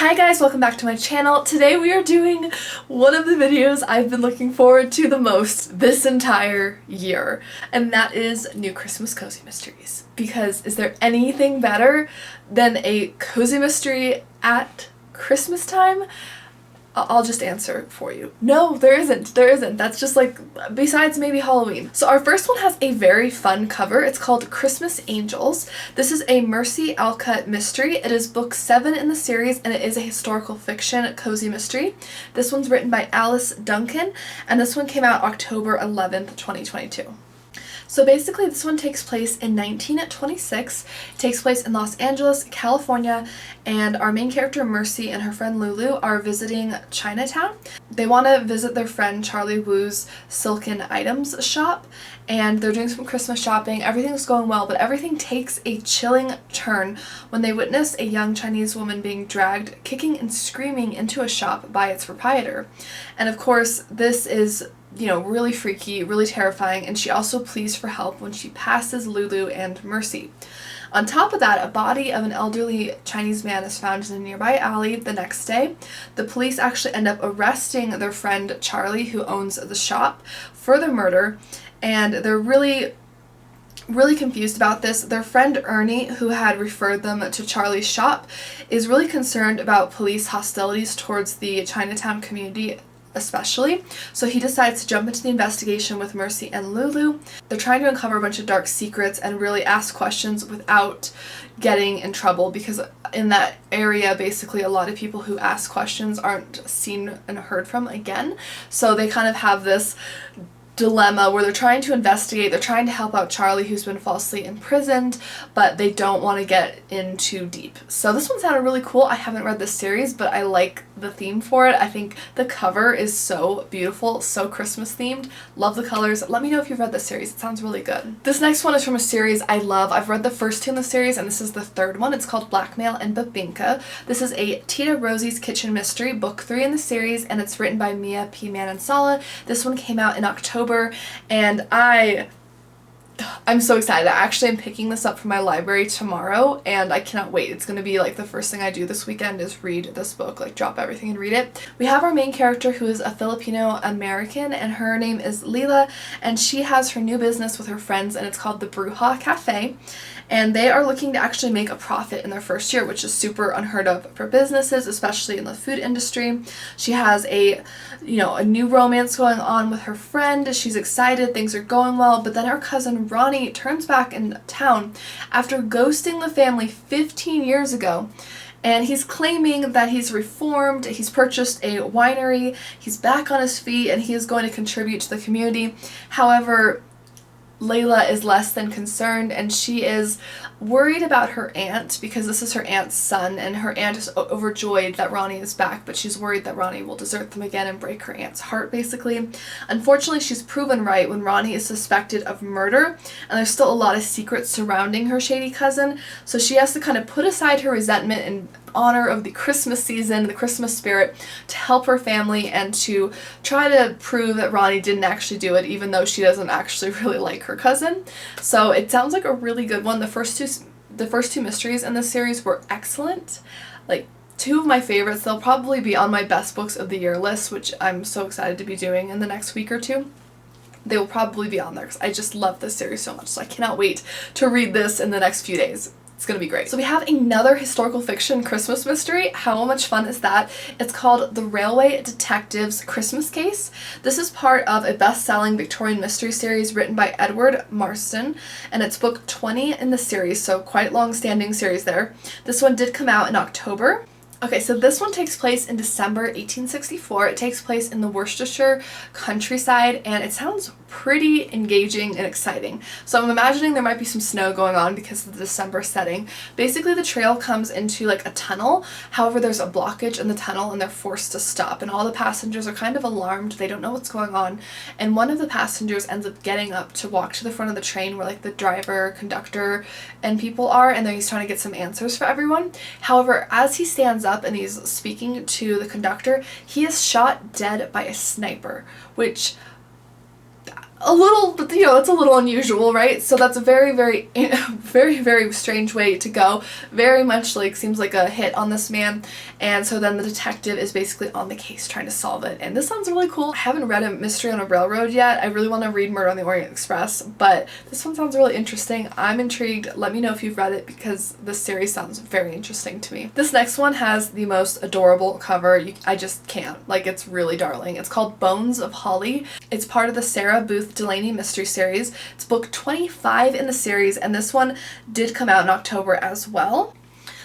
Hi guys, welcome back to my channel. Today we are doing one of the videos I've been looking forward to the most this entire year, and that is new Christmas cozy mysteries. Because is there anything better than a cozy mystery at Christmas time? I'll just answer for you. No, there isn't. There isn't. That's just like, besides maybe Halloween. So our first one has a very fun cover. It's called Christmas Angels. This is a Mercy Allcutt mystery. It is book 7 in the series, and it is a historical fiction cozy mystery. This one's written by Duncan, and this one came out October 11th, 2022. So basically this one takes place in 1926. It takes place in Los Angeles, California, and our main character Mercy and her friend Lulu are visiting Chinatown. They want to visit their friend Charlie Wu's Silken Items shop, and they're doing some Christmas shopping. Everything's going well, but everything takes a chilling turn when they witness a young Chinese woman being dragged, kicking and screaming into a shop by its proprietor. And of course, this is really freaky, really terrifying, and she also pleads for help when she passes Lulu and Mercy. On top of that, a body of an elderly Chinese man is found in a nearby alley the next day. The police actually end up arresting their friend Charlie, who owns the shop, for the murder, and they're really confused about this. Their friend Ernie, who had referred them to Charlie's shop, is really concerned about police hostilities towards the Chinatown community especially, so he decides to jump into the investigation with Mercy and Lulu. They're trying to uncover a bunch of dark secrets and really ask questions without getting in trouble, because in that area basically a lot of people who ask questions aren't seen and heard from again, so they kind of have this dilemma where they're trying to investigate, they're trying to help out Charlie, who's been falsely imprisoned, but they don't want to get in too deep. So this one sounded really cool. I haven't read this series, but I like the theme for it. I think the cover is so beautiful, so Christmas themed. Love the colors. Let me know if you've read this series. It sounds really good. This next one is from a series I love. I've read the first 2 in the series, and this is the 3rd one. It's called Blackmail and Bibingka. This is a Tita Rosie's Kitchen mystery, book 3 in the series, and it's written by Mia P. Manansala. This one came out in October, and I'm so excited. I actually am picking this up from my library tomorrow, and I cannot wait. It's going to be like the first thing I do this weekend is read this book, like drop everything and read it. We have our main character who is a Filipino American, and her name is Leela, and she has her new business with her friends, and it's called the Bruja Cafe. And they are looking to actually make a profit in their first year, which is super unheard of for businesses, especially in the food industry. She has a new romance going on with her friend. She's excited, things are going well, but then her cousin Ronnie turns back in town after ghosting the family 15 years ago. And he's claiming that he's reformed, he's purchased a winery, he's back on his feet, and he is going to contribute to the community. However, Layla is less than concerned, and she is worried about her aunt, because this is her aunt's son, and her aunt is overjoyed that Ronnie is back, but she's worried that Ronnie will desert them again and break her aunt's heart, basically. Unfortunately, she's proven right when Ronnie is suspected of murder, and there's still a lot of secrets surrounding her shady cousin, so she has to kind of put aside her resentment in honor of the Christmas season, the Christmas spirit, to help her family and to try to prove that Ronnie didn't actually do it, even though she doesn't actually really like her cousin. So it sounds like a really good one. The first two mysteries in this series were excellent. Like, 2 of my favorites. They'll probably be on my best books of the year list, which I'm so excited to be doing in the next week or 2. They will probably be on there because I just love this series so much, so I cannot wait to read this in the next few days. It's gonna be great. So we have another historical fiction Christmas mystery. How much fun is that? It's called The Railway Detective's Christmas Case. This is part of a best-selling Victorian mystery series written by Edward Marston, and it's book 20 in the series, so quite long-standing series there. This one did come out in October. Okay, so this one takes place in December 1864. It takes place in the Worcestershire countryside, and it sounds pretty engaging and exciting. So I'm imagining there might be some snow going on because of the December setting. Basically, the trail comes into like a tunnel. However, there's a blockage in the tunnel, and they're forced to stop, and all the passengers are kind of alarmed. They don't know what's going on, and one of the passengers ends up getting up to walk to the front of the train where like the driver, conductor, and people are, and then he's trying to get some answers for everyone. However, as he stands up and he's speaking to the conductor, he is shot dead by a sniper, which a little, you know, it's a little unusual, right? So that's a very, very, very, very strange way to go. Very much like seems like a hit on this man. And so then the detective is basically on the case trying to solve it. And this sounds really cool. I haven't read A Mystery on a Railroad yet. I really want to read Murder on the Orient Express, but this one sounds really interesting. I'm intrigued. Let me know if you've read it because this series sounds very interesting to me. This next one has the most adorable cover. I just can't. Like, it's really darling. It's called Bones of Holly. It's part of the Sarah Booth Delaney mystery series. It's book 25 in the series, and this one did come out in October as well.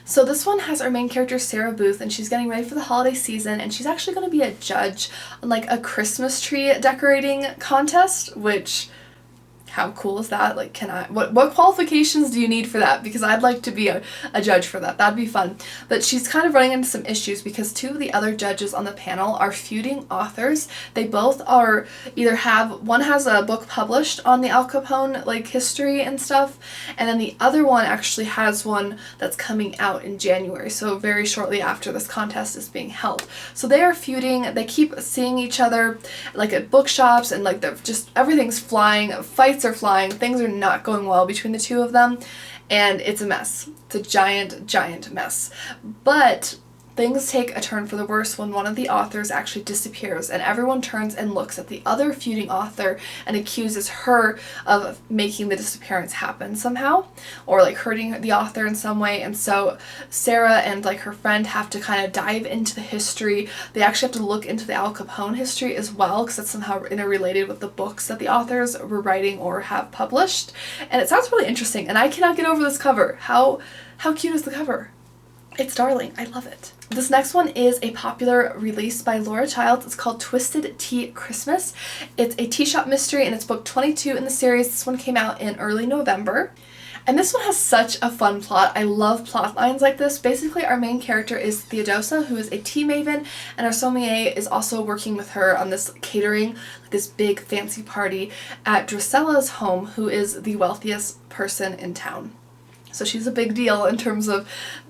So this one has our main character Sarah Booth, and she's getting ready for the holiday season, and she's actually going to be a judge on like a Christmas tree decorating contest, which, how cool is that? Like, what qualifications do you need for that? Because I'd like to be a judge for that. That'd be fun. But she's kind of running into some issues because two of the other judges on the panel are feuding authors. They both are one has a book published on the Al Capone, like, history and stuff, and then the other one actually has one that's coming out in January, so very shortly after this contest is being held. So they are feuding. They keep seeing each other, like, at bookshops, and, like, they're just, everything's flying. Fights are flying. Things are not going well between the two of them, and it's a mess. It's a giant mess. But things take a turn for the worse when one of the authors actually disappears, and everyone turns and looks at the other feuding author and accuses her of making the disappearance happen somehow, or like hurting the author in some way. And so Sarah and like her friend have to kind of dive into the history. They actually have to look into the Al Capone history as well, because it's somehow interrelated with the books that the authors were writing or have published. And it sounds really interesting, and I cannot get over this cover. How cute is the cover? It's darling. I love it. This next one is a popular release by Laura Childs. It's called Twisted Tea Christmas. It's a tea shop mystery, and it's book 22 in the series. This one came out in early November. And this one has such a fun plot. I love plot lines like this. Basically, our main character is Theodosia, who is a tea maven, and our sommelier is also working with her on this catering, like this big fancy party at Drusella's home, who is the wealthiest person in town. So she's a big deal in terms of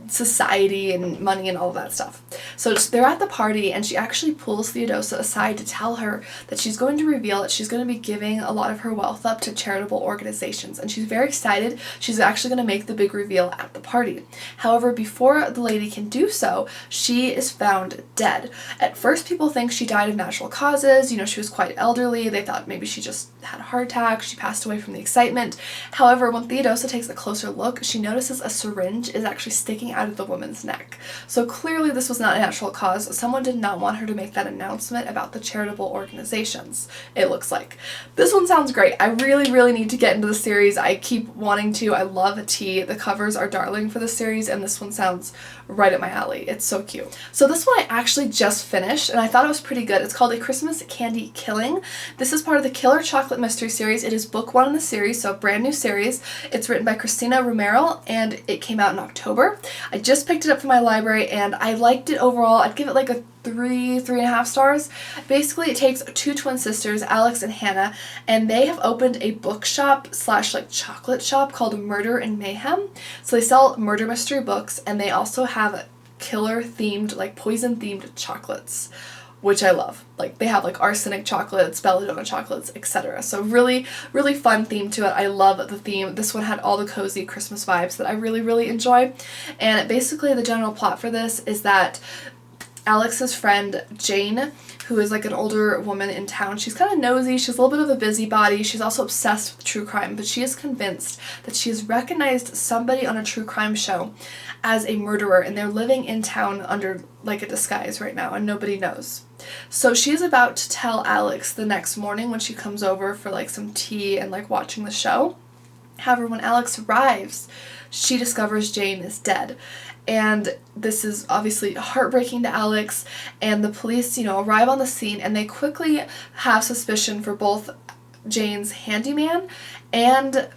society and money and all of that stuff. So they're at the party, and she actually pulls Theodosia aside to tell her that she's going to reveal that she's going to be giving a lot of her wealth up to charitable organizations, and she's very excited. She's actually going to make the big reveal at the party. However, before the lady can do so, she is found dead. At first, people think she died of natural causes. You know, she was quite elderly. They thought maybe she just had a heart attack. She passed away from the excitement. However, when Theodosia takes a closer look, she notices a syringe is actually sticking out of the woman's neck. So clearly this was not a natural cause. Someone did not want her to make that announcement about the charitable organizations, it looks like. This one sounds great. I really need to get into the series. I keep wanting to. I love tea. The covers are darling for the series, and this one sounds right up my alley. It's so cute. So this one I actually just finished, and I thought it was pretty good. It's called A Christmas Candy Killing. This is part of the Killer Chocolate Mystery series. It is book 1 in the series, so a brand new series. It's written by Christina Romero, and it came out in October. I just picked it up from my library, and I liked it overall. I'd give it like a 3.5 stars. Basically, it takes two twin sisters, Alex and Hannah, and they have opened a bookshop / like chocolate shop called Murder and Mayhem. So they sell murder mystery books, and they also have killer themed, like poison themed chocolates, which I love. Like, they have like arsenic chocolates, belladonna chocolates, etc. So really fun theme to it. I love the theme. This one had all the cozy Christmas vibes that I really enjoy. And basically the general plot for this is that Alex's friend Jane, who is like an older woman in town, she's kind of nosy, she's a little bit of a busybody, she's also obsessed with true crime, but she is convinced that she has recognized somebody on a true crime show as a murderer, and they're living in town under like a disguise right now, and nobody knows. So she is about to tell Alex the next morning when she comes over for like some tea and like watching the show. However, when Alex arrives, she discovers Jane is dead. And this is obviously heartbreaking to Alex, and the police, arrive on the scene, and they quickly have suspicion for both Jane's handyman and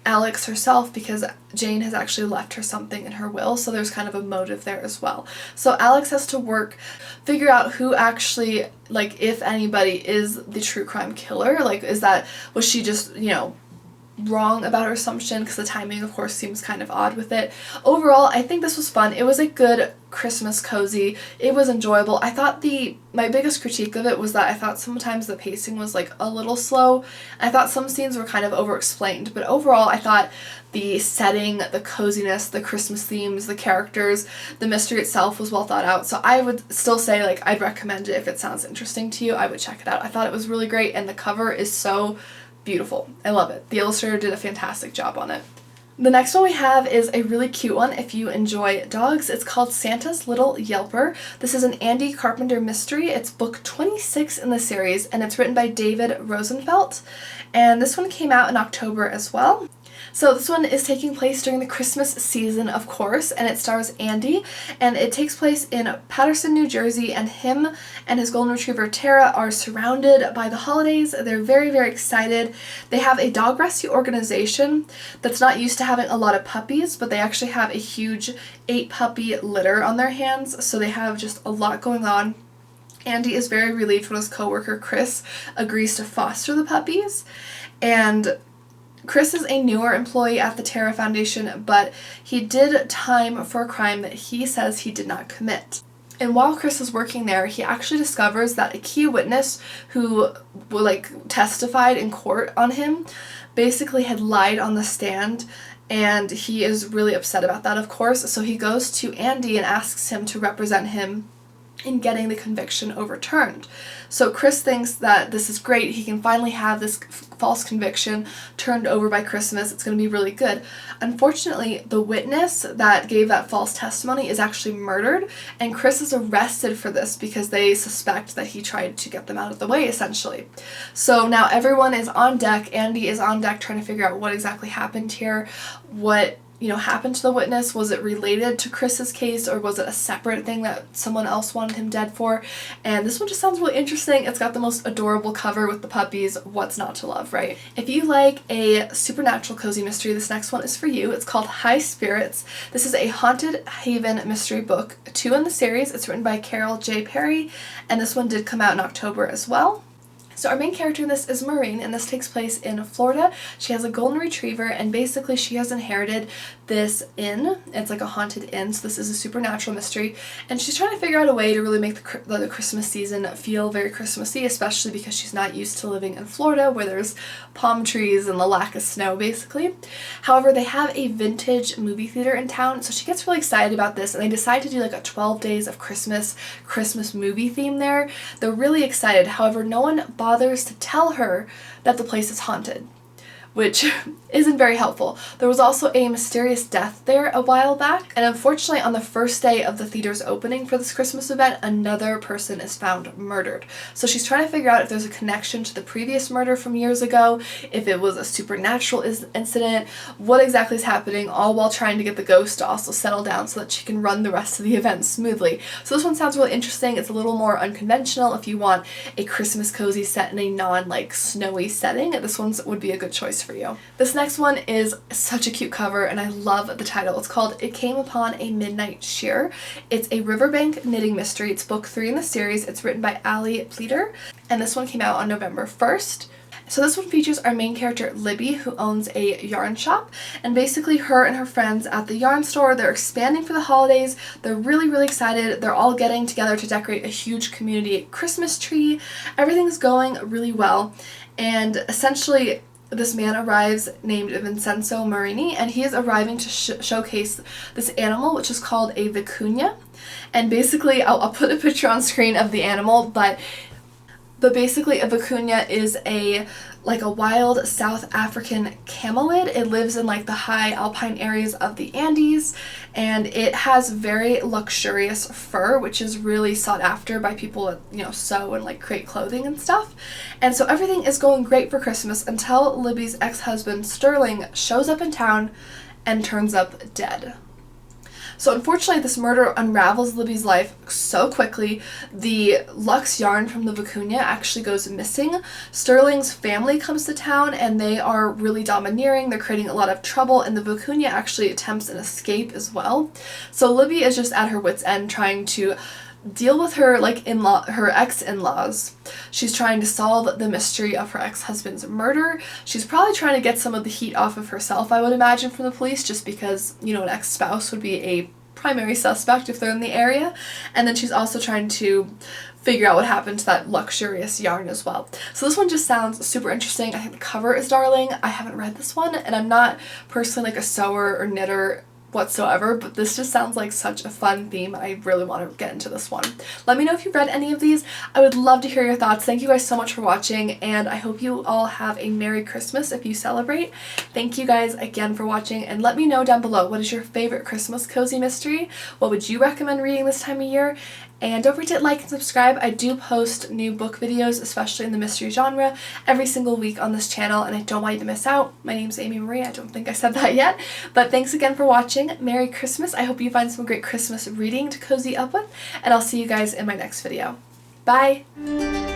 Alex herself, because Jane has actually left her something in her will, so there's kind of a motive there as well. So Alex has to figure out who actually, like, if anybody is the true crime killer. Like, was she just, wrong about her assumption, because the timing of course seems kind of odd with it. Overall, I think this was fun. It was a good Christmas cozy. It was enjoyable. I thought my biggest critique of it was that I thought sometimes the pacing was like a little slow. I thought some scenes were kind of over-explained, but overall I thought the setting, the coziness, the Christmas themes, the characters, the mystery itself was well thought out. So I would still say, like, I'd recommend it if it sounds interesting to you. I would check it out. I thought it was really great, and the cover is so beautiful. I love it. The illustrator did a fantastic job on it. The next one we have is a really cute one if you enjoy dogs. It's called Santa's Little Yelper. This is an Andy Carpenter mystery. It's book 26 in the series, and it's written by David Rosenfelt. And this one came out in October as well. So this one is taking place during the Christmas season, of course, and it stars Andy, and it takes place in Paterson, New Jersey, and him and his golden retriever Tara are surrounded by the holidays. They're very, very excited. They have a dog rescue organization that's not used to having a lot of puppies, but they actually have a huge 8-puppy litter on their hands, so they have just a lot going on. Andy is very relieved when his coworker Chris agrees to foster the puppies, and Chris is a newer employee at the Tara Foundation, but he did time for a crime that he says he did not commit. And while Chris is working there, he actually discovers that a key witness who testified in court on him basically had lied on the stand, and he is really upset about that, of course. So he goes to Andy and asks him to represent him in getting the conviction overturned. So Chris thinks that this is great. He can finally have this false conviction turned over by Christmas. It's going to be really good. Unfortunately, the witness that gave that false testimony is actually murdered, and Chris is arrested for this because they suspect that he tried to get them out of the way, essentially. So now everyone is on deck. Andy is on deck trying to figure out what exactly happened here, what happened to the witness. Was it related to Chris's case, or was it a separate thing that someone else wanted him dead for? And this one just sounds really interesting. It's got the most adorable cover with the puppies. What's not to love, right? If you like a supernatural cozy mystery, this next one is for you. It's called High Spirits. This is a Haunted Haven mystery book, 2 in the series. It's written by Carol J. Perry, and this one did come out in October as well. So our main character in this is Maureen, and this takes place in Florida. She has a golden retriever, and basically she has inherited this inn. It's like a haunted inn, so this is a supernatural mystery, and she's trying to figure out a way to really make the Christmas season feel very Christmassy, especially because she's not used to living in Florida where there's palm trees and the lack of snow, basically. However, they have a vintage movie theater in town, so she gets really excited about this, and they decide to do like a 12 days of Christmas movie theme there. They're really excited. However, no one bothers to tell her that the place is haunted, which isn't very helpful. There was also a mysterious death there a while back, and unfortunately on the first day of the theater's opening for this Christmas event, another person is found murdered. So she's trying to figure out if there's a connection to the previous murder from years ago, if it was a supernatural incident, what exactly is happening, all while trying to get the ghost to also settle down so that she can run the rest of the event smoothly. So this one sounds really interesting. It's a little more unconventional. If you want a Christmas cozy set in a non-snowy setting, this one would be a good choice for you. This next one is such a cute cover, and I love the title. It's called It Came Upon a Midnight Shear. It's a Riverbank knitting mystery. It's book 3 in the series. It's written by Allie, Pleiter, and this one came out on November 1st. So this one features our main character, Libby, who owns a yarn shop, and basically her and her friends at the yarn store, they're expanding for the holidays. They're really, really excited. They're all getting together to decorate a huge community Christmas tree. Everything's going really well, and essentially this man arrives named Vincenzo Marini, and he is arriving to showcase this animal, which is called a vicuña. And basically, I'll put a picture on screen of the animal, but basically a vicuña is a wild South African camelid. It lives in the high alpine areas of the Andes, and it has very luxurious fur, which is really sought after by people that sew and create clothing and stuff. And so everything is going great for Christmas until Libby's ex-husband Sterling shows up in town and turns up dead. So unfortunately, this murder unravels Libby's life so quickly. The Lux yarn from the vicuña actually goes missing. Sterling's family comes to town, and they are really domineering. They're creating a lot of trouble, and the vicuña actually attempts an escape as well. So Libby is just at her wit's end trying to deal with her her ex-in-laws. She's trying to solve the mystery of her ex-husband's murder. She's probably trying to get some of the heat off of herself, I would imagine, from the police, just because, an ex-spouse would be a primary suspect if they're in the area, and then she's also trying to figure out what happened to that luxurious yarn as well. So this one just sounds super interesting. I think the cover is darling. I haven't read this one, and I'm not personally like a sewer or knitter whatsoever, but this just sounds like such a fun theme. I really want to get into this one. Let me know if you've read any of these. I would love to hear your thoughts. Thank you guys so much for watching, and I hope you all have a Merry Christmas if you celebrate. Thank you guys again for watching, and let me know down below, what is your favorite Christmas cozy mystery? What would you recommend reading this time of year? And don't forget to like and subscribe. I do post new book videos, especially in the mystery genre, every single week on this channel, and I don't want you to miss out. My name's Amy Marie. I don't think I said that yet. But thanks again for watching. Merry Christmas. I hope you find some great Christmas reading to cozy up with, and I'll see you guys in my next video. Bye!